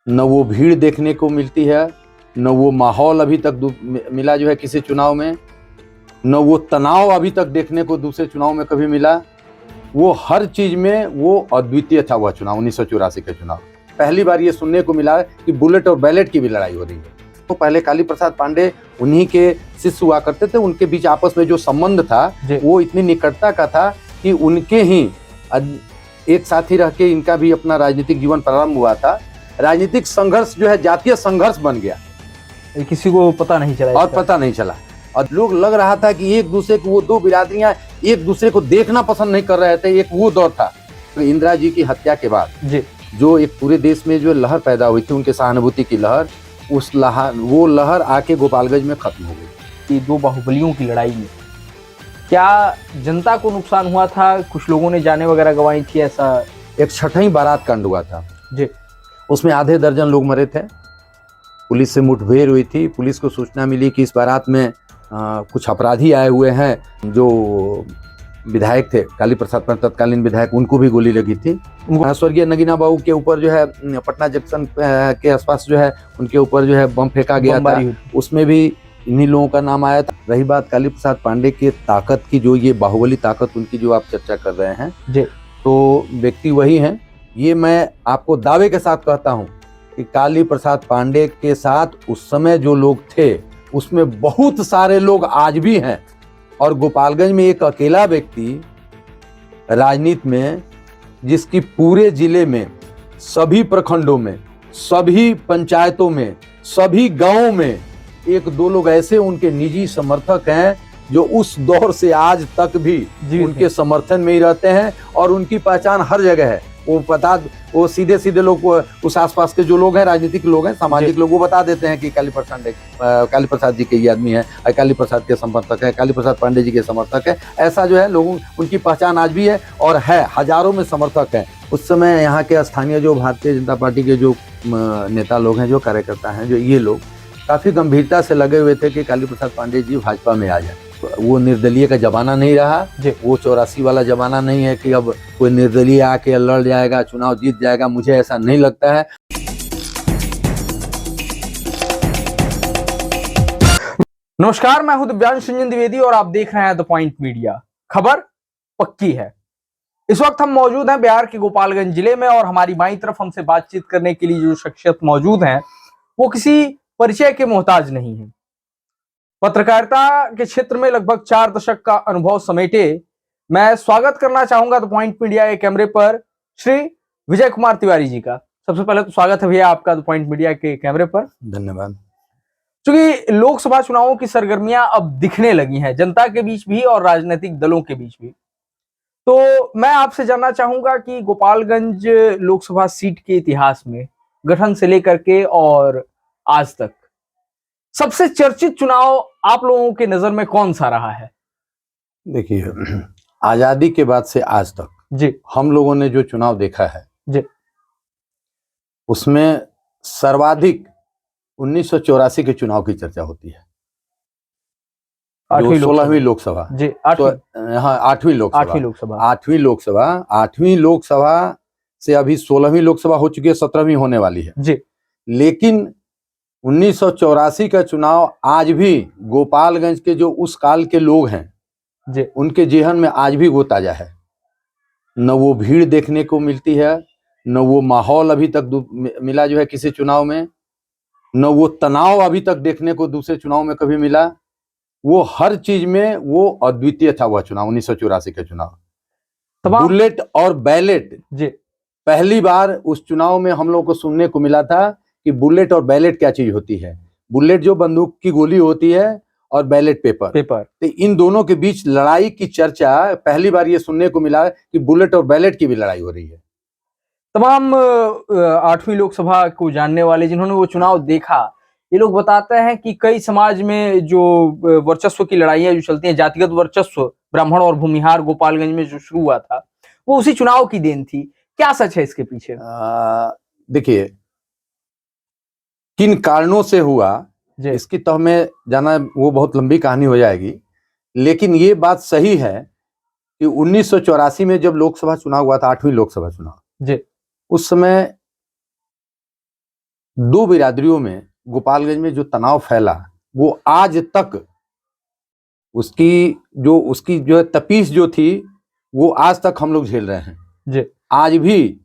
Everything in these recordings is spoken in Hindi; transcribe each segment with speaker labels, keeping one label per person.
Speaker 1: न वो भीड़ देखने को मिलती है, न वो माहौल अभी तक मिला जो है किसी चुनाव में, न वो तनाव अभी तक देखने को दूसरे चुनाव में कभी मिला। वो हर चीज में वो अद्वितीय था वह चुनाव, 1984 का चुनाव। पहली बार ये सुनने को मिला कि बुलेट और बैलेट की भी लड़ाई हो रही है। तो पहले काली प्रसाद पांडे उन्हीं के शिष्य हुआ करते थे, उनके बीच आपस में जो संबंध था वो इतनी निकटता का था कि उनके ही एक साथ ही रह के इनका भी अपना राजनीतिक जीवन प्रारंभ हुआ था। राजनीतिक संघर्ष जो है जातीय संघर्ष बन गया,
Speaker 2: किसी को पता नहीं चला
Speaker 1: और पता नहीं चला, और लोग लग रहा था कि एक दूसरे को, वो दो बिरादरियां एक दूसरे को देखना पसंद नहीं कर रहे थे। एक वो दौर था तो इंदिरा जी की हत्या के बाद जो एक पूरे देश में जो लहर पैदा हुई थी, उनके सहानुभूति की लहर, वो लहर आके गोपालगंज में खत्म हो गई।
Speaker 2: दो बाहुबलियों की लड़ाई में क्या जनता को नुकसान हुआ था? कुछ लोगों ने जानें वगैरह गंवाई थी, ऐसा?
Speaker 1: एक छठवीं बारात कांड हुआ था
Speaker 2: जी,
Speaker 1: उसमें आधे दर्जन लोग मरे थे। पुलिस से मुठभेड़ हुई थी। पुलिस को सूचना मिली कि इस बारात में कुछ अपराधी आए हुए हैं। जो विधायक थे काली प्रसाद पर, तत्कालीन विधायक, उनको भी गोली लगी थी। स्वर्गीय नगीना बाबू के ऊपर जो है पटना जंक्शन के आसपास जो है उनके ऊपर जो है बम फेंका गया था, उसमें भी इन्हीं लोगों का नाम आया था। रही बात काली प्रसाद पांडे की ताकत की, जो ये बाहुबली ताकत उनकी जो आप चर्चा कर रहे हैं
Speaker 2: जी,
Speaker 1: तो व्यक्ति वही हैं। ये मैं आपको दावे के साथ कहता हूँ कि काली प्रसाद पांडे के साथ उस समय जो लोग थे उसमें बहुत सारे लोग आज भी हैं। और गोपालगंज में एक अकेला व्यक्ति राजनीति में, जिसकी पूरे जिले में, सभी प्रखंडों में, सभी पंचायतों में, सभी गांवों में एक दो लोग ऐसे उनके निजी समर्थक हैं जो उस दौर से आज तक भी उनके समर्थन में ही रहते हैं, और उनकी पहचान हर जगह है। वो सीधे सीधे लोग, उस आसपास के जो लोग हैं, राजनीतिक लोग हैं, सामाजिक लोग, वो बता देते हैं कि काली प्रसाद जी के ये आदमी है, काली प्रसाद के समर्थक है, काली प्रसाद पांडे जी के समर्थक है। ऐसा जो है लोगों, उनकी पहचान आज भी है और है, हजारों में समर्थक हैं। उस समय यहाँ के स्थानीय जो भारतीय जनता पार्टी के जो नेता लोग हैं, जो कार्यकर्ता हैं, जो ये लोग काफी गंभीरता से लगे हुए थे कि काली प्रसाद पांडे जी भाजपा में आ जाए। वो निर्दलीय का जमाना नहीं रहा, वो 84 वाला जमाना नहीं है कि अब कोई निर्दलीय आके लड़ जाएगा, चुनाव जीत जाएगा। मुझे ऐसा नहीं लगता है।
Speaker 2: नमस्कार, मैं हूं दिव्यांश रंजन द्विवेदी और आप देख रहे हैं द पॉइंट मीडिया। खबर पक्की है। इस वक्त हम मौजूद हैं बिहार के गोपालगंज जिले में, और हमारी बाईं तरफ हमसे बातचीत करने के लिए जो शख्सियत मौजूद हैं वो किसी परिचय के मोहताज नहीं है। पत्रकारिता के क्षेत्र में लगभग 4 दशक का अनुभव समेटे मैं स्वागत करना चाहूंगा द पॉइंट मीडिया के कैमरे पर श्री विजय कुमार तिवारी जी का। सबसे पहले तो स्वागत है भैया आपका द पॉइंट मीडिया के कैमरे पर।
Speaker 1: धन्यवाद।
Speaker 2: क्योंकि लोकसभा चुनावों की सरगर्मियां अब दिखने लगी हैं, जनता के बीच भी और राजनीतिक दलों के बीच भी। तो मैं आपसे जानना चाहूंगा कि गोपालगंज लोकसभा सीट के इतिहास में गठन से लेकर के और आज तक सबसे चर्चित चुनाव आप लोगों के नजर में कौन सा रहा है?
Speaker 1: देखिए, आजादी के बाद से आज तक
Speaker 2: जी,
Speaker 1: हम लोगों ने जो चुनाव देखा है
Speaker 2: जी,
Speaker 1: उसमें सर्वाधिक 1984 के चुनाव की चर्चा होती है। 16वीं लोकसभा,
Speaker 2: जी,
Speaker 1: तो हाँ, 8वीं लोकसभा से अभी 16वीं लोकसभा हो चुकी है, 17वीं होने वाली है
Speaker 2: जी।
Speaker 1: लेकिन 1984 का चुनाव आज भी गोपालगंज के जो उस काल के लोग हैं
Speaker 2: जी,
Speaker 1: उनके जेहन में आज भी वो ताजा है। न वो भीड़ देखने को मिलती है, न वो माहौल अभी तक मिला जो है किसी चुनाव में, न वो तनाव अभी तक देखने को दूसरे चुनाव में कभी मिला। वो हर चीज में वो अद्वितीय था वह चुनाव, 1984 का चुनाव। बुलेट और बैलेट
Speaker 2: जी,
Speaker 1: पहली बार उस चुनाव में हम लोगों को सुनने को मिला था कि बुलेट और बैलेट क्या चीज होती है। बुलेट जो बंदूक की गोली होती है और बैलेट पेपर। तो इन दोनों के बीच लड़ाई की चर्चा पहली बार ये सुनने को मिला कि बुलेट और बैलेट की भी लड़ाई हो रही है।
Speaker 2: तमाम 8वीं लोकसभा को जानने वाले, जिन्होंने वो चुनाव देखा, ये लोग बताते हैं कि कई समाज में जो वर्चस्व की लड़ाइयां जो चलती हैं, जातिगत वर्चस्व, ब्राह्मण और भूमिहार हुगोपालगंज में जो शुरू हुआ था, वो उसी चुनाव की देन थी। क्या सच है इसके पीछे?
Speaker 1: देखिए, किन कारणों से हुआ इसकी तो हमें जाना, वो बहुत लंबी कहानी हो जाएगी। लेकिन ये बात सही है कि 1984 में जब लोकसभा चुनाव हुआ था, 8वीं लोकसभा चुनाव,
Speaker 2: जी,
Speaker 1: उस समय दो बिरादरियों में गोपालगंज में जो तनाव फैला वो आज तक उसकी जो तपीस जो थी वो आज तक हम लोग झेल रहे हैं
Speaker 2: जी।
Speaker 1: आज भी।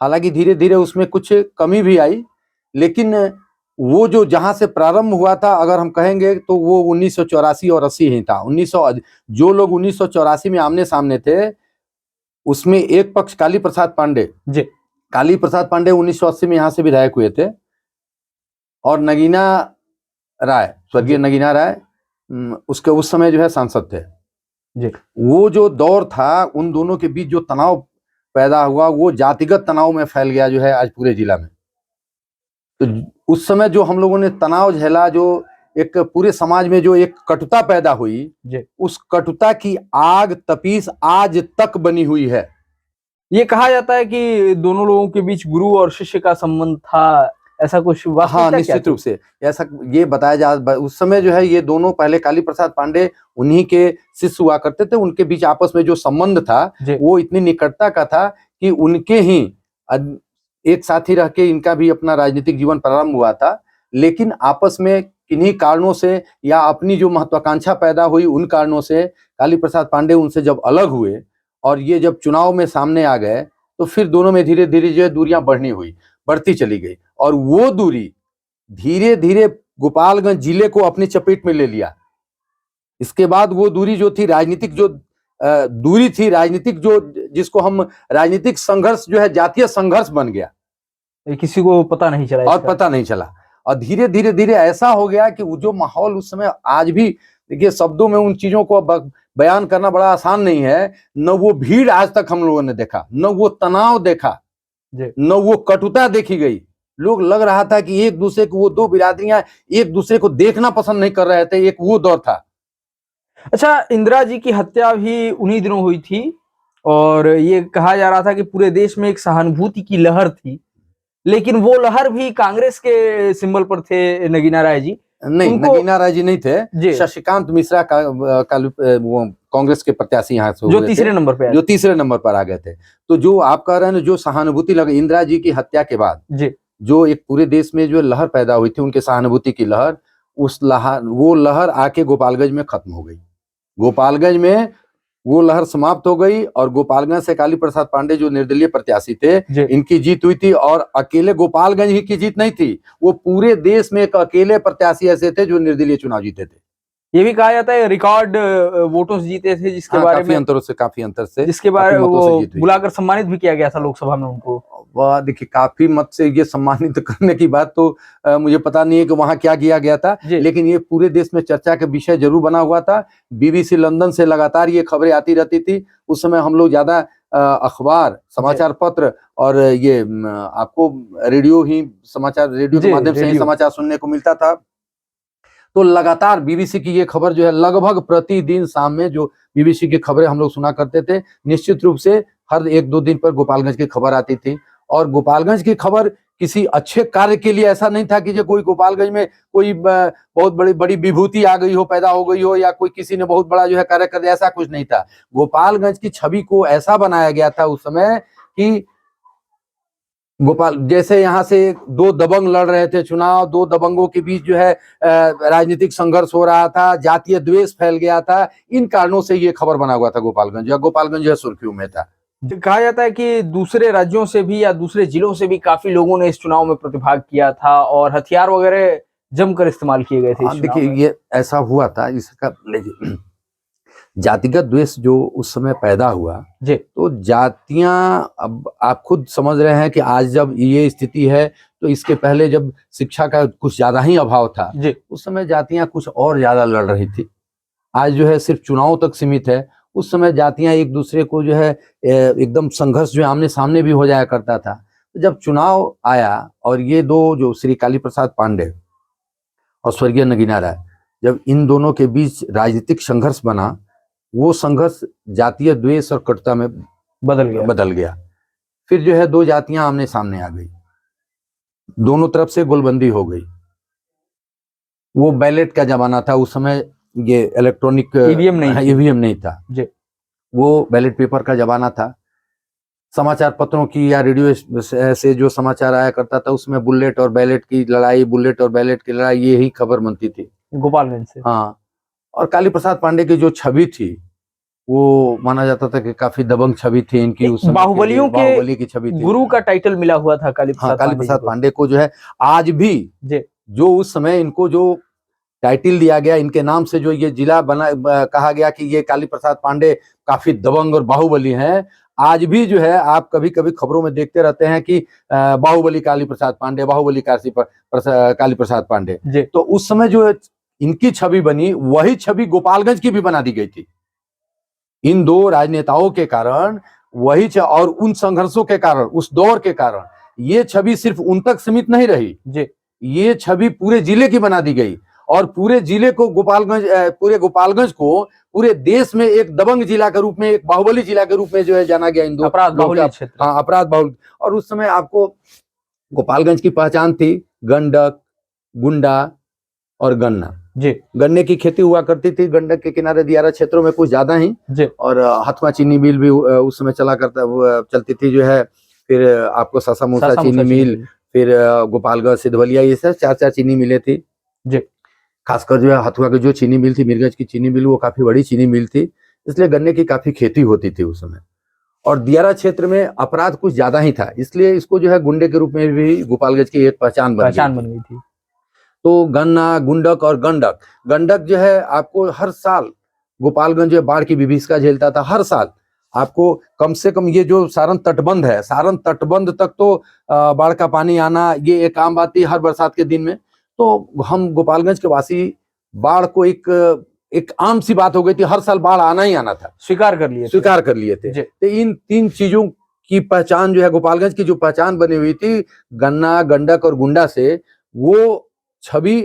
Speaker 1: हालांकि धीरे धीरे उसमें कुछ कमी भी आई, लेकिन वो जो जहां से प्रारंभ हुआ था अगर हम कहेंगे तो वो 1984 और 80 ही था। 1900 जो लोग 1984 में आमने सामने थे उसमें एक पक्ष काली प्रसाद पांडे
Speaker 2: जी।
Speaker 1: काली प्रसाद पांडे 1980 में यहाँ से विधायक हुए थे, और नगीना राय, स्वर्गीय नगीना राय उसके उस समय जो है सांसद थे
Speaker 2: जी।
Speaker 1: वो जो दौर था उन दोनों के बीच जो तनाव पैदा हुआ वो जातिगत तनाव में फैल गया जो है आज पूरे जिला में। तो उस समय जो हम लोगों ने तनाव झेला, जो एक पूरे समाज में जो एक कटुता पैदा हुई, उस कटुता की आग तपीस आज तक बनी हुई है।
Speaker 2: ये कहा जाता है कि दोनों लोगों के बीच गुरु और शिष्य का संबंध था, ऐसा कुछ
Speaker 1: हाँ, निश्चित रूप से ऐसा ये बताया जा। उस समय जो है ये दोनों पहले काली प्रसाद पांडे उन्हीं के शिष्य हुआ करते थे, उनके बीच आपस में जो संबंध था वो इतनी निकटता का था कि उनके ही एक साथ ही रह के इनका भी अपना राजनीतिक जीवन प्रारंभ हुआ था। लेकिन आपस में किन्हीं कारणों से या अपनी जो महत्वाकांक्षा पैदा हुई उन कारणों से काली प्रसाद पांडे उनसे जब अलग हुए और ये जब चुनाव में सामने आ गए तो फिर दोनों में धीरे धीरे जो दूरियां बढ़ती चली गई, और वो दूरी धीरे धीरे गोपालगंज जिले को अपनी चपेट में ले लिया। इसके बाद वो दूरी जो थी राजनीतिक जो दूरी थी राजनीतिक जो जिसको हम राजनीतिक संघर्ष जो है जातीय संघर्ष बन गया,
Speaker 2: किसी को पता नहीं चला
Speaker 1: और पता नहीं चला। और धीरे धीरे धीरे ऐसा हो गया कि वो जो माहौल उस समय, आज भी देखिए शब्दों में उन चीजों को बयान करना बड़ा आसान नहीं है। न वो भीड़ आज तक हम लोगों ने देखा, न वो तनाव देखा, न वो कटुता देखी गई। लोग लग रहा था कि एक दूसरे को, वो दो बिरादरियां एक दूसरे को देखना पसंद नहीं कर रहे थे, एक वो दौर था।
Speaker 2: अच्छा, इंदिरा जी की हत्या भी उन्हीं दिनों हुई थी और ये कहा जा रहा था कि पूरे देश में एक सहानुभूति की लहर थी, लेकिन वो लहर भी कांग्रेस के सिंबल पर थे नगीना राय जी।
Speaker 1: नहीं, नगीना राय जी नहीं थे, शशिकांत मिश्रा का वो कांग्रेस के प्रत्याशी यहाँ से
Speaker 2: जो तीसरे नंबर पे,
Speaker 1: जो तीसरे नंबर पर आ गए थे। तो जो आप कह रहे हैं जो सहानुभूति लगी इंदिरा जी की हत्या के बाद जो एक पूरे देश में जो लहर पैदा हुई थी उनके सहानुभूति की लहर, वो लहर आके गोपालगंज में खत्म हो गई। गोपालगंज में वो लहर समाप्त हो गई और गोपालगंज से काली प्रसाद पांडे जो निर्दलीय प्रत्याशी थे इनकी जीत हुई थी। और अकेले गोपालगंज ही की जीत नहीं थी, वो पूरे देश में एक अकेले प्रत्याशी ऐसे थे जो निर्दलीय चुनाव जीते थे।
Speaker 2: ये भी कहा जाता है रिकॉर्ड वोटों से जीते थे, जिसके बारे में काफी अंतर से जिसके बारे में वो बुलाकर सम्मानित भी किया गया था लोकसभा में उनको।
Speaker 1: वह देखिए काफी मत से ये सम्मानित करने की बात तो मुझे पता नहीं है कि वहां क्या किया गया था, लेकिन ये पूरे देश में चर्चा का विषय जरूर बना हुआ था। BBC लंदन से लगातार ये खबरें आती रहती थी। उस समय हम लोग ज्यादा अखबार, समाचार पत्र और ये आपको रेडियो ही समाचार, रेडियो के माध्यम से ही समाचार सुनने को मिलता था। तो लगातार BBC की ये खबर जो है लगभग प्रतिदिन शाम में जो BBC की खबरें हम लोग सुना करते थे, निश्चित रूप से हर एक दो दिन पर गोपालगंज की खबर आती थी। और गोपालगंज की खबर किसी अच्छे कार्य के लिए ऐसा नहीं था कि जो कोई गोपालगंज में कोई बहुत बड़ी विभूति आ गई हो, पैदा हो गई हो, या कोई किसी ने बहुत बड़ा जो है कार्य कर दिया, ऐसा कुछ नहीं था। गोपालगंज की छवि को ऐसा बनाया गया था उस समय कि गोपाल जैसे यहाँ से दो दबंग लड़ रहे थे चुनाव, दो दबंगों के बीच जो है राजनीतिक संघर्ष हो रहा था, जातीय द्वेष फैल गया था। इन कारणों से ये खबर बना हुआ था गोपालगंज, या गोपालगंज जो है सुर्खियों में था।
Speaker 2: कहा जाता है कि दूसरे राज्यों से भी या दूसरे जिलों से भी काफी लोगों ने इस चुनाव में प्रतिभाग किया था और हथियार वगैरह जमकर इस्तेमाल किए गए थे।
Speaker 1: देखिए ये ऐसा हुआ था, इसका जातिगत द्वेष जो उस समय पैदा हुआ, तो जातियां, अब आप खुद समझ रहे हैं कि आज जब ये स्थिति है तो इसके पहले जब शिक्षा का कुछ ज्यादा ही अभाव था, उस समय जातियां कुछ और ज्यादा लड़ रही थी। आज जो है सिर्फ चुनाव तक सीमित है, उस समय जातियां एक दूसरे को जो है एकदम संघर्ष जो आमने सामने भी हो जाया करता था। तो जब चुनाव आया और ये दो जो श्री काली प्रसाद पांडे और स्वर्गीय नगीना राय, जब इन दोनों के बीच राजनीतिक संघर्ष बना, वो संघर्ष जातीय द्वेष और कटुता में बदल गया। फिर जो है दो जातियां आमने सामने आ गई, दोनों तरफ से गोलबंदी हो गई। वो बैलेट का जमाना था उस समय, ये इलेक्ट्रॉनिक ईवीएम नहीं था, वो बैलेट पेपर का जमाना था। समाचार पत्रों की या रेडियो से जो समाचार आया करता था उसमें बुलेट और बैलेट की लड़ाई यही खबर बनती थी
Speaker 2: गोपालगंज से।
Speaker 1: हाँ। और काली प्रसाद पांडे की जो छवि थी वो माना जाता था कि काफी दबंग छवि थी इनकी, उस समय
Speaker 2: बाहुबलियों के
Speaker 1: बाहुबली की छवि थी।
Speaker 2: गुरु का टाइटल मिला हुआ था काली
Speaker 1: हाँ,
Speaker 2: प्रसाद
Speaker 1: काली प्रसाद पांडे को जो है आज भी जो उस समय इनको जो टाइटल दिया गया इनके नाम से, जो ये जिला बना कहा गया कि ये काली प्रसाद पांडे काफी दबंग और बाहुबली हैं, आज भी जो है आप कभी कभी खबरों में देखते रहते हैं कि बाहुबली काली प्रसाद पांडे, बाहुबली काली प्रसाद पांडे। तो उस समय जो इनकी छवि बनी वही छवि गोपालगंज की भी बना दी गई थी इन दो राजनेताओं के कारण। वही और उन संघर्षों के कारण, उस दौर के कारण ये छवि सिर्फ उन तक सीमित नहीं रही, ये छवि पूरे जिले की बना दी गई और पूरे जिले को पूरे गोपालगंज को पूरे देश में एक दबंग जिला के रूप में, एक बाहुबली जिला के रूप में जो है जाना गया इन दो
Speaker 2: अपराध बाहुल्य क्षेत्र।
Speaker 1: हाँ, अपराध बाहुल्य। और उस समय आपको गोपालगंज की पहचान थी गंडक, गुंडा और गन्ना। गन्ने की खेती हुआ करती थी गंडक के किनारे दियारा क्षेत्रों में कुछ ज्यादा ही, और हथवा चीनी मिल भी उस समय चलती थी जो है। फिर आपको सासा मूसा चीनी मिल, फिर गोपालगंज, सिद्धवलिया, ये सब 4 चीनी मिले थी। खासकर जो है हथुआ की जो चीनी मिल थी, मीरगंज की चीनी मिल, वो काफी बड़ी चीनी मिल थी, इसलिए गन्ने की काफी खेती होती थी उस समय। और दियारा क्षेत्र में अपराध कुछ ज्यादा ही था, इसलिए इसको जो है गुंडे के रूप में भी गोपालगंज की एक पहचान बन गई थी। तो गन्ना, गुंडक और गंडक जो है आपको हर साल गोपालगंज जो बाढ़ की विभीषिका झेलता था। हर साल आपको कम से कम ये जो सारण तटबंध है, सारण तटबंध तक तो बाढ़ का पानी आना ये एक आम बात थी हर बरसात के दिन में। तो हम गोपालगंज के वासी बाढ़ को एक आम सी बात हो गई थी, हर साल बाढ़ आना ही आना था, स्वीकार कर लिए थे। तो इन 3 चीजों की पहचान जो है गोपालगंज की जो पहचान बनी हुई थी गन्ना, गंडक और गुंडा से, वो छवि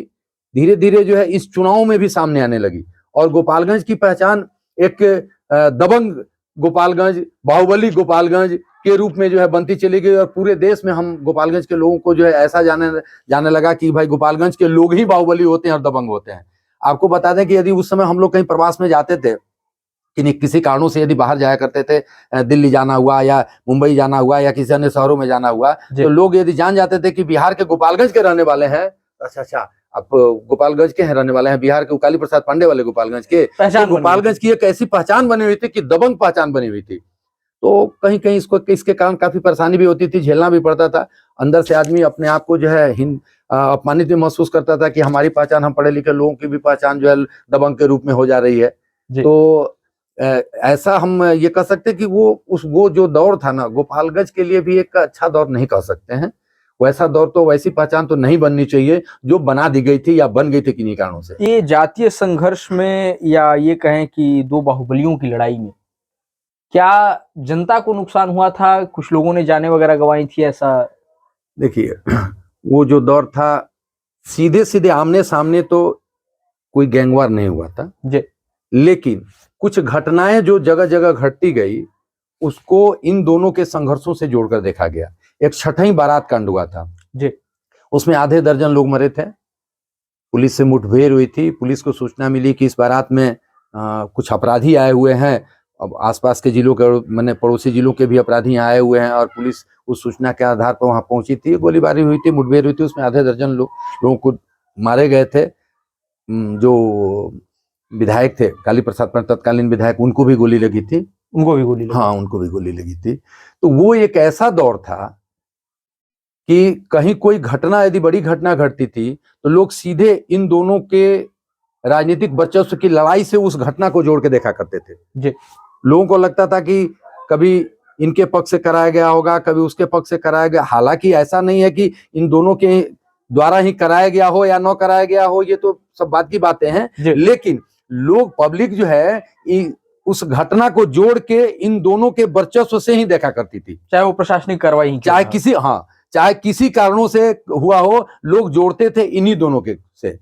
Speaker 1: धीरे धीरे जो है इस चुनाव में भी सामने आने लगी। और गोपालगंज की पहचान एक दबंग गोपालगंज, बाहुबली गोपालगंज के रूप में जो है बनती चली गई। और पूरे देश में हम गोपालगंज के लोगों को जो है ऐसा जाने लगा कि भाई गोपालगंज के लोग ही बाहुबली होते हैं और दबंग होते हैं। आपको बता दें कि यदि उस समय हम लोग कहीं प्रवास में जाते थे, किसी कारणों से यदि बाहर जाया करते थे, दिल्ली जाना हुआ या मुंबई जाना हुआ या किसी अन्य शहरों में जाना हुआ, तो लोग यदि जान जाते थे कि बिहार के गोपालगंज के रहने वाले हैं, अच्छा आप गोपालगंज के रहने वाले हैं, बिहार के काली प्रसाद पांडे वाले गोपालगंज के, तो गोपालगंज की एक ऐसी पहचान बनी हुई थी कि दबंग पहचान बनी हुई थी। तो कहीं कहीं इसके कारण काफी परेशानी भी होती थी, झेलना भी पड़ता था। अंदर से आदमी अपने आप को जो है अपमानित भी महसूस करता था कि हमारी पहचान, हम पढ़े लिखे लोगों की भी पहचान जो है दबंग के रूप में हो जा रही है। तो ऐसा हम ये कह सकते कि वो जो दौर था ना, गोपालगंज के लिए भी एक अच्छा दौर नहीं कह सकते हैं। वैसा दौर तो, वैसी पहचान तो नहीं बननी चाहिए जो बना दी गई थी या बन गई थी किन्हीं कारणों से।
Speaker 2: ये जातीय संघर्ष में या ये कहें कि 2 बाहुबलियों की लड़ाई में क्या जनता को नुकसान हुआ था? कुछ लोगों ने जानें वगैरह गंवाई थी, ऐसा?
Speaker 1: देखिए, वो जो दौर था सीधे सीधे आमने सामने तो कोई गैंगवार नहीं हुआ था, लेकिन कुछ घटनाएं जो जगह जगह घटती गई उसको इन दोनों के संघर्षों से जोड़कर देखा गया। एक छठई बारात कांड हुआ था, उसमें आधे दर्जन लोग मरे थे। पुलिस से मुठभेड़ हुई थी, पुलिस को सूचना मिली कि इस बारात में कुछ अपराधी आए हुए हैं। अब आसपास के जिलों के, मैंने पड़ोसी जिलों के भी अपराधी आए हुए हैं, और पुलिस उस सूचना के आधार पर वहां पहुंची थी। गोलीबारी हुई थी, मुठभेड़ हुई थी, उसमें आधे दर्जन लोगों को मारे गए थे। जो विधायक थे काली प्रसाद पांडे, तत्कालीन विधायक, उनको भी गोली लगी थी।
Speaker 2: उनको भी गोली लगी?
Speaker 1: हाँ, उनको भी गोली लगी थी। तो वो एक ऐसा दौर था कि कहीं कोई घटना, यदि बड़ी घटना घटती थी तो लोग सीधे इन दोनों के राजनीतिक वर्चस्व की लड़ाई से उस घटना को जोड़ के देखा करते थे। लोगों को लगता था कि कभी इनके पक्ष से कराया गया होगा, कभी उसके पक्ष से कराया गया। हालांकि ऐसा नहीं है कि इन दोनों के द्वारा ही कराया गया हो या न कराया गया हो, ये तो सब बात की बातें हैं, लेकिन लोग, पब्लिक जो है उस घटना को जोड़ के इन दोनों के वर्चस्व से ही देखा करती थी,
Speaker 2: चाहे वो प्रशासनिक कार्रवाई,
Speaker 1: चाहे किसी कारणों से हुआ हो, लोग जोड़ते थे इन्हीं दोनों के से।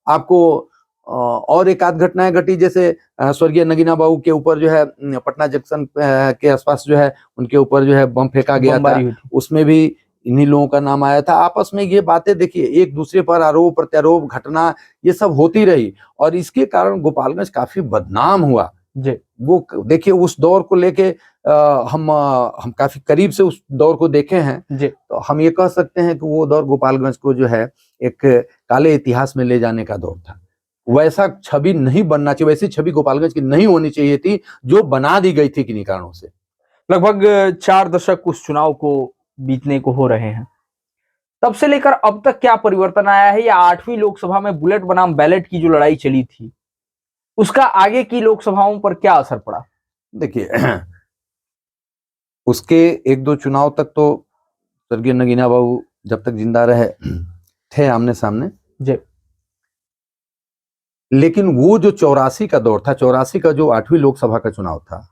Speaker 1: आपको और एक आध घटनाएं घटी, जैसे स्वर्गीय नगीना बाबू के ऊपर जो है पटना जंक्शन के आसपास जो है उनके ऊपर जो है बम फेंका गया था, उसमें भी इन्हीं लोगों का नाम आया था। आपस में ये बातें, देखिए, एक दूसरे पर आरोप प्रत्यारोप, घटना, ये सब होती रही, और इसके कारण गोपालगंज काफी बदनाम हुआ।
Speaker 2: जी
Speaker 1: वो देखिए उस दौर को लेके हम काफी करीब से उस दौर को देखे हैं।
Speaker 2: जी
Speaker 1: तो हम ये कह सकते हैं कि वो दौर गोपालगंज को जो है एक काले इतिहास में ले जाने का दौर था। वैसा छवि नहीं बनना चाहिए, वैसी छवि गोपालगंज की नहीं होनी चाहिए थी जो बना दी गई थी किन्हीं कारणों से।
Speaker 2: लगभग 4 दशक उस चुनाव को बीतने को हो रहे हैं। तब से लेकर अब तक क्या परिवर्तन आया है, या 8वीं लोकसभा में बुलेट बनाम बैलेट की जो लड़ाई चली थी, उसका आगे की लोकसभाओं पर क्या असर पड़ा?
Speaker 1: देखिए उसके 1-2 चुनाव तक तो स्वर्गीय नगीना बाबू जब तक जिंदा रहे थे आमने सामने।
Speaker 2: जी
Speaker 1: लेकिन वो जो 84 का दौर था, 84 का जो 8वीं लोकसभा का चुनाव था,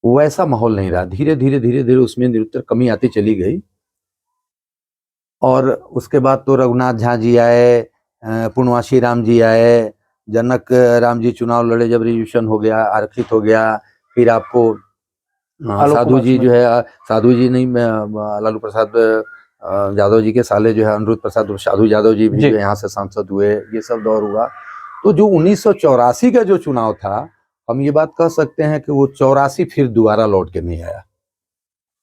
Speaker 1: वैसा माहौल नहीं रहा। धीरे धीरे उसमें निरंतर कमी आती चली गई। और उसके बाद तो रघुनाथ झा जी आए, पूर्णवासी राम जी आए, जनक राम जी चुनाव लड़े, जब रिजर्वेशन हो गया, आरक्षित हो गया। फिर आपको
Speaker 2: आलोक
Speaker 1: साधु
Speaker 2: कुमार
Speaker 1: जी जो
Speaker 2: सुमन।
Speaker 1: है, साधु जी नहीं, लालू प्रसाद यादव जी के साले जो है अनिरुद्ध प्रसाद उर्फ साधु यादव जी भी
Speaker 2: जी
Speaker 1: जो यहाँ से सांसद हुए, ये सब दौर हुआ। तो जो 1984 का जो चुनाव था, हम ये बात कह सकते हैं कि वो 84 फिर दोबारा लौट के नहीं आया।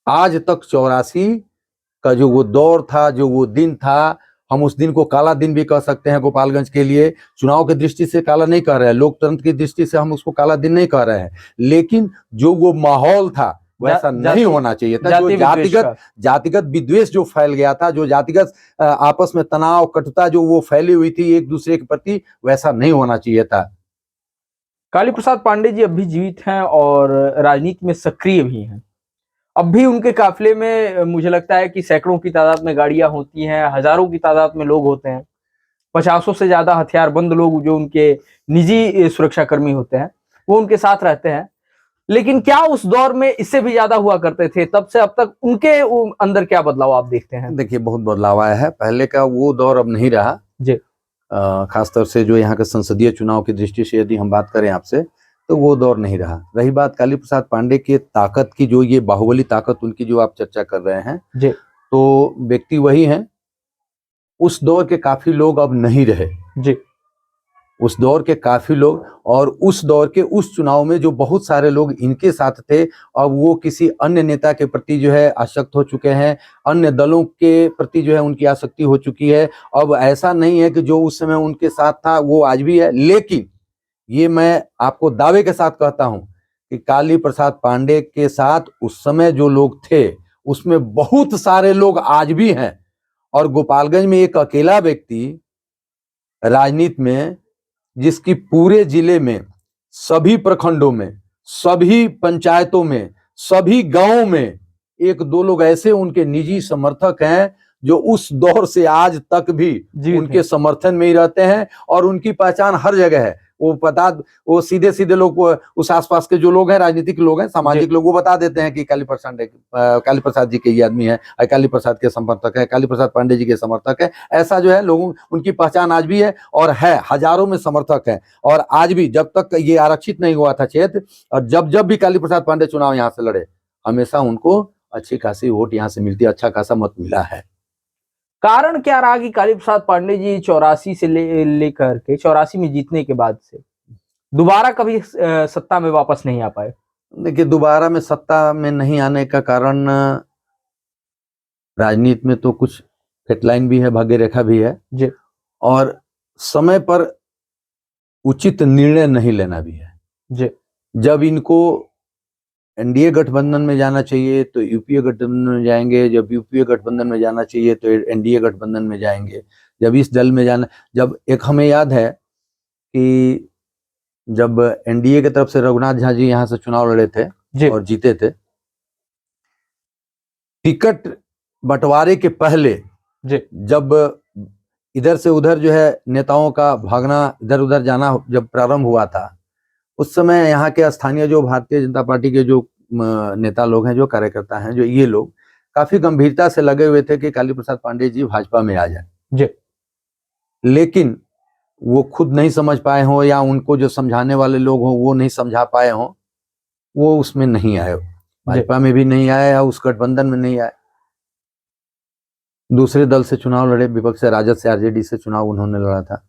Speaker 1: आज तक 84 का जो वो दौर था, जो वो दिन था, हम उस दिन को काला दिन भी कह सकते हैं गोपालगंज के लिए। चुनाव की दृष्टि से काला नहीं कह रहे हैं, लोकतंत्र की दृष्टि से हम उसको काला दिन नहीं कह रहे हैं, लेकिन जो वो माहौल था वैसा नहीं होना चाहिए था। जो जातिगत विद्वेष जो फैल गया था, जो जातिगत आपस में तनाव कटुता जो वो फैली हुई थी एक दूसरे के प्रति, वैसा नहीं होना चाहिए था।
Speaker 2: काली प्रसाद पांडे जी अब भी जीवित हैं और राजनीति में सक्रिय भी हैं। अब भी उनके काफिले में मुझे लगता है कि सैकड़ों की तादाद में गाड़ियां होती हैं, हजारों की तादाद में लोग होते हैं, 50 से ज्यादा हथियारबंद लोग जो उनके निजी सुरक्षाकर्मी होते हैं, वो उनके साथ रहते हैं। लेकिन क्या उस दौर में इससे भी ज्यादा हुआ करते थे? तब से अब तक उनके अंदर क्या बदलाव आप देखते हैं?
Speaker 1: देखिए बहुत बदलाव आया है, पहले का वो दौर अब नहीं रहा
Speaker 2: जी
Speaker 1: खासतौर से जो यहाँ के संसदीय चुनाव की दृष्टि से यदि हम बात करें आपसे, तो वो दौर नहीं रहा। रही बात काली प्रसाद पांडे की ताकत की, जो ये बाहुबली ताकत उनकी जो आप चर्चा कर रहे हैं,
Speaker 2: जी
Speaker 1: तो व्यक्ति वही हैं। उस दौर के काफी लोग अब नहीं रहे।
Speaker 2: जी
Speaker 1: उस दौर के काफी लोग, और उस दौर के उस चुनाव में जो बहुत सारे लोग इनके साथ थे, अब वो किसी अन्य नेता के प्रति जो है आसक्त हो चुके हैं, अन्य दलों के प्रति जो है उनकी आसक्ति हो चुकी है। अब ऐसा नहीं है कि जो उस समय उनके साथ था वो आज भी है, लेकिन ये मैं आपको दावे के साथ कहता हूं कि काली प्रसाद पांडे के साथ उस समय जो लोग थे उसमें बहुत सारे लोग आज भी हैं। और गोपालगंज में एक अकेला व्यक्ति राजनीति में, जिसकी पूरे जिले में, सभी प्रखंडों में, सभी पंचायतों में, सभी गांवों में 1-2 लोग ऐसे उनके निजी समर्थक हैं जो उस दौर से आज तक भी उनके समर्थन में ही रहते हैं, और उनकी पहचान हर जगह है। वो सीधे सीधे लोग, उस आसपास के जो लोग हैं, राजनीतिक लोग हैं, सामाजिक लोग, वो बता देते हैं कि काली प्रसाद जी के ये आदमी है, काली प्रसाद के समर्थक है, काली प्रसाद पांडे जी के समर्थक है। ऐसा जो है लोगों, उनकी पहचान आज भी है, और है हजारों में समर्थक है। और आज भी जब तक ये आरक्षित नहीं हुआ था क्षेत्र, और जब जब भी काली प्रसाद पांडे चुनाव यहाँ से लड़े, हमेशा उनको अच्छी खासी वोट यहाँ से मिलती है, अच्छा खासा मत मिला है।
Speaker 2: कारण क्या रहा कि काली प्रसाद पांडे जी 84 से लेकर के 84 में जीतने के बाद से दोबारा कभी सत्ता में वापस नहीं आ पाए?
Speaker 1: देखिए दोबारा में सत्ता में नहीं आने का कारण राजनीति में तो कुछ हेडलाइन भी है, भाग्य रेखा भी है
Speaker 2: जी,
Speaker 1: और समय पर उचित निर्णय नहीं लेना भी है
Speaker 2: जी।
Speaker 1: जब इनको एनडीए गठबंधन में जाना चाहिए तो यूपीए गठबंधन में जाएंगे, जब यूपीए गठबंधन में जाना चाहिए तो एनडीए गठबंधन में जाएंगे, जब इस दल में जाना, जब एक हमें याद है कि जब एनडीए की तरफ से रघुनाथ झा जी यहाँ से चुनाव लड़े थे और जीते थे, टिकट बंटवारे के पहले जब इधर से उधर जो है नेताओं का भागना, इधर उधर जाना जब प्रारंभ हुआ था, उस समय यहाँ के स्थानीय जो भारतीय जनता पार्टी के जो नेता लोग हैं, जो कार्यकर्ता हैं, जो ये लोग काफी गंभीरता से लगे हुए थे कि काली प्रसाद पांडे जी भाजपा में आ जाए। लेकिन वो खुद नहीं समझ पाए हों, या उनको जो समझाने वाले लोग हों वो नहीं समझा पाए हों, वो उसमें नहीं आए, भाजपा में भी नहीं आए या उस गठबंधन में नहीं आए। दूसरे दल से चुनाव लड़े, विपक्ष से, राजद से, आरजेडी से चुनाव उन्होंने लड़ा था।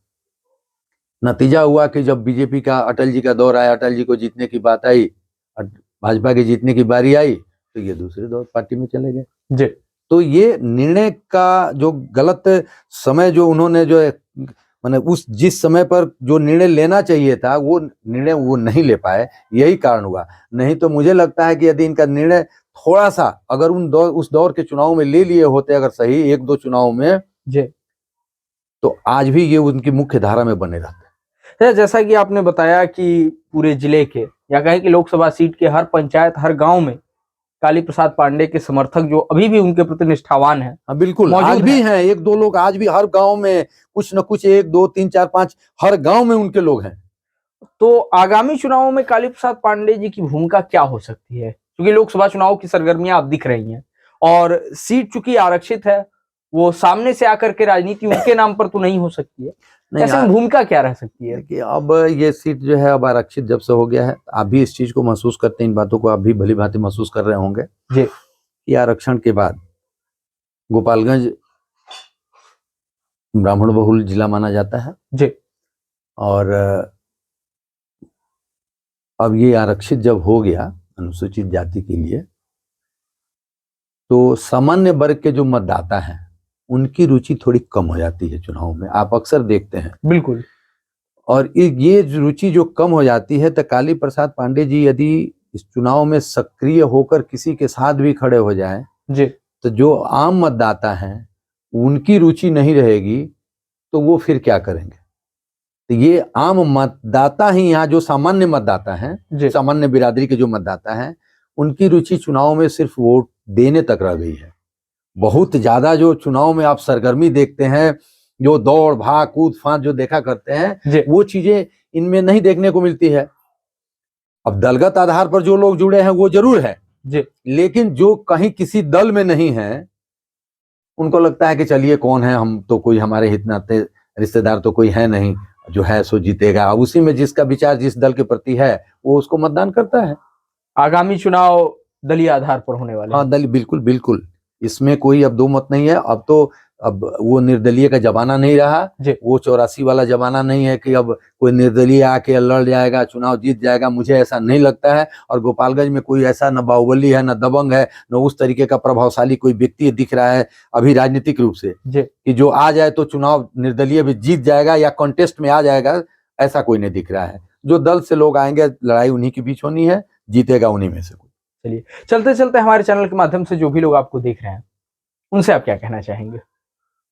Speaker 1: नतीजा हुआ कि जब बीजेपी का अटल जी का दौर आया, अटल जी को जीतने की बात आई, भाजपा के जीतने की बारी आई, तो ये दूसरे दौर पार्टी में चले गए
Speaker 2: जी।
Speaker 1: तो ये निर्णय का जो गलत समय जो उन्होंने जो माने उस जिस समय पर जो निर्णय लेना चाहिए था वो निर्णय वो नहीं ले पाए, यही कारण हुआ। नहीं तो मुझे लगता है कि यदि इनका निर्णय थोड़ा सा अगर उस दौर के चुनाव में ले लिए होते, अगर सही एक दो चुनाव में
Speaker 2: जी,
Speaker 1: तो आज भी ये उनकी मुख्य धारा में बने रहते।
Speaker 2: जैसा कि आपने बताया कि पूरे जिले के या कहें कि लोकसभा सीट के हर पंचायत, हर गांव में काली प्रसाद पांडे के समर्थक जो अभी भी उनके प्रति निष्ठावान हैं,
Speaker 1: हाँ बिल्कुल, आज भी हैं एक दो लोग, आज भी हर गांव में कुछ न कुछ 1 2 3 4 5 हर गांव में उनके लोग हैं।
Speaker 2: तो आगामी चुनावों में काली प्रसाद पांडे जी की भूमिका क्या हो सकती है? क्योंकि लोकसभा चुनाव की सरगर्मियां अब दिख रही हैं और सीट चूंकि आरक्षित है, वो सामने से आकर के राजनीति उनके नाम पर तो नहीं हो सकती है। ऐसे में भूमिका क्या रह सकती है?
Speaker 1: कि अब ये सीट जो है अब आरक्षित जब से हो गया है, आप भी इस चीज को महसूस करते हैं, इन बातों को आप भी भली भांति महसूस कर रहे होंगे
Speaker 2: जी
Speaker 1: कि आरक्षण के बाद गोपालगंज ब्राह्मण बहुल जिला माना जाता है
Speaker 2: जी,
Speaker 1: और अब ये आरक्षित जब हो गया अनुसूचित जाति के लिए, तो सामान्य वर्ग के जो मतदाता हैं उनकी रुचि थोड़ी कम हो जाती है चुनाव में, आप अक्सर देखते हैं।
Speaker 2: बिल्कुल।
Speaker 1: और ये रुचि जो कम हो जाती है तो काली प्रसाद पांडे जी यदि इस चुनाव में सक्रिय होकर किसी के साथ भी खड़े हो जाएं
Speaker 2: जी,
Speaker 1: तो जो आम मतदाता हैं उनकी रुचि नहीं रहेगी तो वो फिर क्या करेंगे। तो ये आम मतदाता ही यहाँ जो सामान्य मतदाता हैं, सामान्य बिरादरी के जो मतदाता हैं, उनकी रुचि चुनाव में सिर्फ वोट देने तक रह गई है। बहुत ज्यादा जो चुनाव में आप सरगर्मी देखते हैं, जो दौड़ भाग कूद फांद जो देखा करते हैं, वो चीजें इनमें नहीं देखने को मिलती है। अब दलगत आधार पर जो लोग जुड़े हैं वो जरूर है जी, लेकिन जो कहीं किसी दल में नहीं है उनको लगता है कि चलिए कौन है, हम तो कोई हमारे हित नाते रिश्तेदार तो कोई है नहीं, जो है सो जीतेगा। उसी में जिसका विचार जिस दल के प्रति है वो उसको मतदान करता है।
Speaker 2: आगामी चुनाव दलीय आधार पर होने वाले।
Speaker 1: हाँ दल बिल्कुल बिल्कुल, इसमें कोई अब दो मत नहीं है। अब तो अब वो निर्दलीय का जमाना नहीं रहा, वो 84 वाला जमाना नहीं है कि अब कोई निर्दलीय आके लड़ जाएगा चुनाव जीत जाएगा, मुझे ऐसा नहीं लगता है। और गोपालगंज में कोई ऐसा न बाहुबली है, न दबंग है, न उस तरीके का प्रभावशाली कोई व्यक्ति दिख रहा है अभी राजनीतिक रूप से कि जो आ जाए तो चुनाव निर्दलीय भी जीत जाएगा या कॉन्टेस्ट में आ जाएगा, ऐसा कोई नहीं दिख रहा है। जो दल से लोग आएंगे लड़ाई उन्हीं के बीच होनी है, जीतेगा उन्हीं में से कोई।
Speaker 2: चलिए चलते चलते हमारे चैनल के माध्यम से जो भी लोग आपको देख रहे हैं उनसे आप क्या कहना चाहेंगे?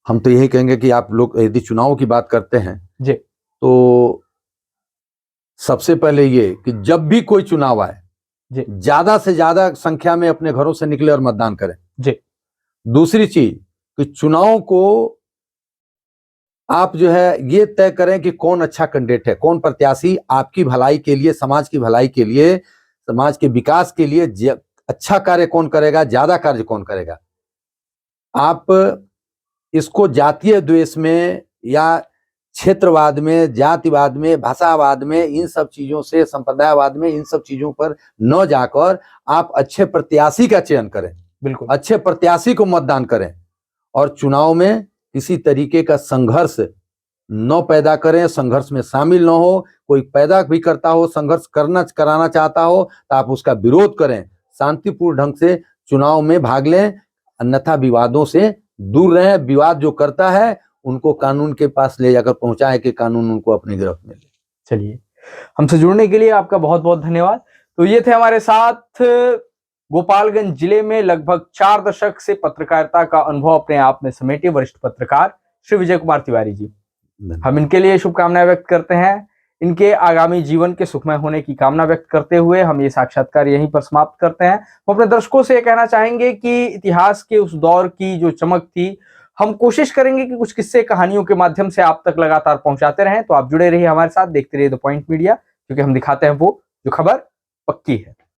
Speaker 1: हम तो यही कहेंगे कि आप लोग यदि चुनाव की बात करते हैं
Speaker 2: जी,
Speaker 1: तो सबसे पहले ये कि जब भी कोई चुनाव आए ज्यादा से ज्यादा संख्या में अपने घरों से निकले और मतदान करें जी। दूसरी चीज कि चुनाव को आप जो है ये तय करें कि कौन अच्छा कैंडिडेट है, कौन प्रत्याशी आपकी भलाई के लिए, समाज की भलाई के लिए, समाज के विकास के लिए अच्छा कार्य कौन करेगा, ज्यादा कार्य कौन करेगा। आप इसको जातीय द्वेष में या क्षेत्रवाद में, जातिवाद में, भाषावाद में, इन सब चीजों से, संप्रदायवाद में, इन सब चीजों पर न जाकर आप अच्छे प्रत्याशी का चयन करें, बिल्कुल अच्छे प्रत्याशी को मतदान करें और चुनाव में किसी तरीके का संघर्ष न पैदा करें, संघर्ष में शामिल न हो। कोई पैदा भी करता हो, संघर्ष कराना चाहता हो तो आप उसका विरोध करें, शांतिपूर्ण ढंग से चुनाव में भाग लें, अन्यथा विवादों से दूर रहें। विवाद जो करता है उनको कानून के पास ले जाकर पहुंचाए कि कानून उनको अपनी गिरफ्त में ले।
Speaker 2: चलिए, हमसे जुड़ने के लिए आपका बहुत बहुत धन्यवाद। तो ये थे हमारे साथ गोपालगंज जिले में लगभग 4 दशक से पत्रकारिता का अनुभव अपने आप में समेटे वरिष्ठ पत्रकार श्री विजय कुमार तिवारी जी। हम इनके लिए शुभकामनाएं व्यक्त करते हैं, इनके आगामी जीवन के सुखमय होने की कामना व्यक्त करते हुए हम ये साक्षात्कार यहीं पर समाप्त करते हैं। हम अपने दर्शकों से ये कहना चाहेंगे कि इतिहास के उस दौर की जो चमक थी, हम कोशिश करेंगे कि कुछ किस्से कहानियों के माध्यम से आप तक लगातार पहुंचाते रहें। तो आप जुड़े रहिए हमारे साथ, देखते रहिए द पॉइंट मीडिया, क्योंकि हम दिखाते हैं वो जो खबर पक्की है।